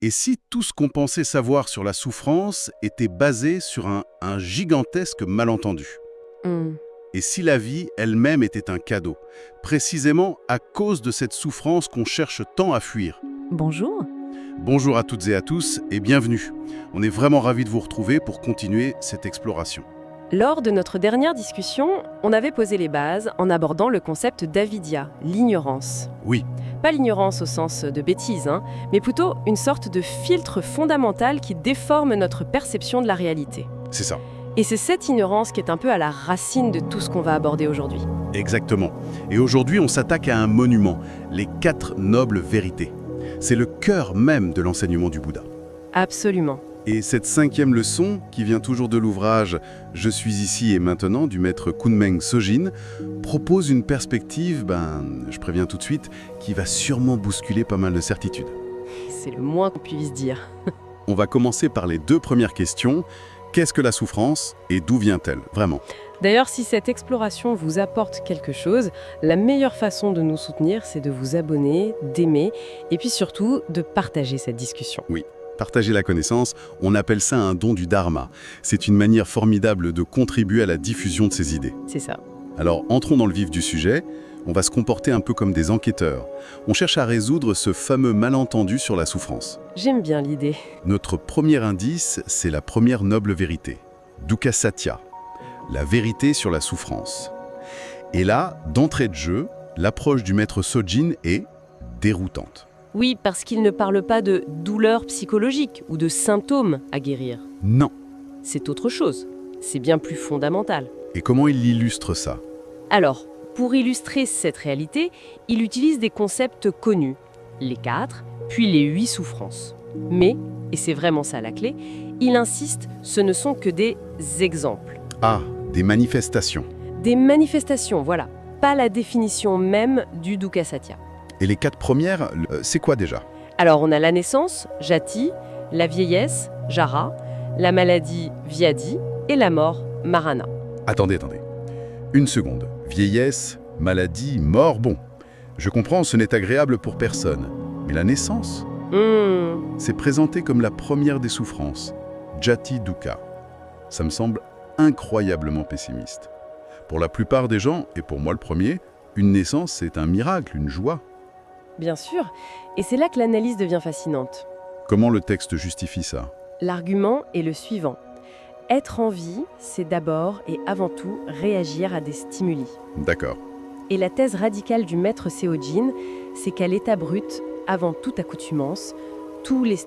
Et si tout ce qu'on pensait savoir sur la souffrance était basé sur un gigantesque malentendu? Hmm. Et si la vie elle-même était un cadeau, précisément à cause de cette souffrance qu'on cherche tant à fuir? Bonjour. Bonjour à toutes et à tous et bienvenue. On est vraiment ravis de vous retrouver pour continuer cette exploration. Lors de notre dernière discussion, on avait posé les bases en abordant le concept d'avidia, l'ignorance. Oui, Pas l'ignorance au sens de bêtise, mais plutôt une sorte de filtre fondamental qui déforme notre perception de la réalité. c'est ça. Et c'est cette ignorance qui est un peu à la racine de tout ce qu'on va aborder aujourd'hui. Exactement. Et aujourd'hui, on s'attaque à un monument, les 4 nobles vérités. C'est le cœur même de l'enseignement du Bouddha. Absolument. Et cette 5e leçon, qui vient toujours de l'ouvrage « Je suis ici et maintenant » du maître Kunmeng Sojin, propose une perspective, je préviens tout de suite, qui va sûrement bousculer pas mal de certitudes. C'est le moins qu'on puisse dire. On va commencer par les 2 premières questions. Qu'est-ce que la souffrance et d'où vient-elle, vraiment? D'ailleurs, si cette exploration vous apporte quelque chose, la meilleure façon de nous soutenir, c'est de vous abonner, d'aimer et puis surtout de partager cette discussion. Oui, partager la connaissance, on appelle ça un don du Dharma. C'est une manière formidable de contribuer à la diffusion de ces idées. C'est ça. Alors, entrons dans le vif du sujet. On va se comporter un peu comme des enquêteurs. On cherche à résoudre ce fameux malentendu sur la souffrance. J'aime bien l'idée. Notre premier indice, c'est la première noble vérité, Dukkha Satya, la vérité sur la souffrance. Et là, d'entrée de jeu, l'approche du maître Sojin est déroutante. Oui, parce qu'il ne parle pas de douleur psychologique ou de symptômes à guérir. Non. C'est autre chose. C'est bien plus fondamental. Et comment il illustre ça? Alors, pour illustrer cette réalité, il utilise des concepts connus, les 4, puis les 8 souffrances. Mais, et c'est vraiment ça la clé, il insiste, ce ne sont que des exemples. Ah, des manifestations. Des manifestations, voilà, pas la définition même du Dukkha Satya. Et les 4 premières, c'est quoi déjà? Alors on a la naissance, Jati, la vieillesse, Jara, la maladie, Vyadi, et la mort, Marana. Attendez. Une seconde. Vieillesse, maladie, mort, bon. Je comprends, ce n'est agréable pour personne. Mais la naissance, c'est présenté comme la première des souffrances. Jati Dukkha. Ça me semble incroyablement pessimiste. Pour la plupart des gens, et pour moi le premier, une naissance, c'est un miracle, une joie. Bien sûr, et c'est là que l'analyse devient fascinante. Comment le texte justifie ça? L'argument est le suivant. Être en vie, c'est d'abord et avant tout réagir à des stimuli. D'accord. Et la thèse radicale du maître Sojin, c'est qu'à l'état brut, avant toute accoutumance, tous les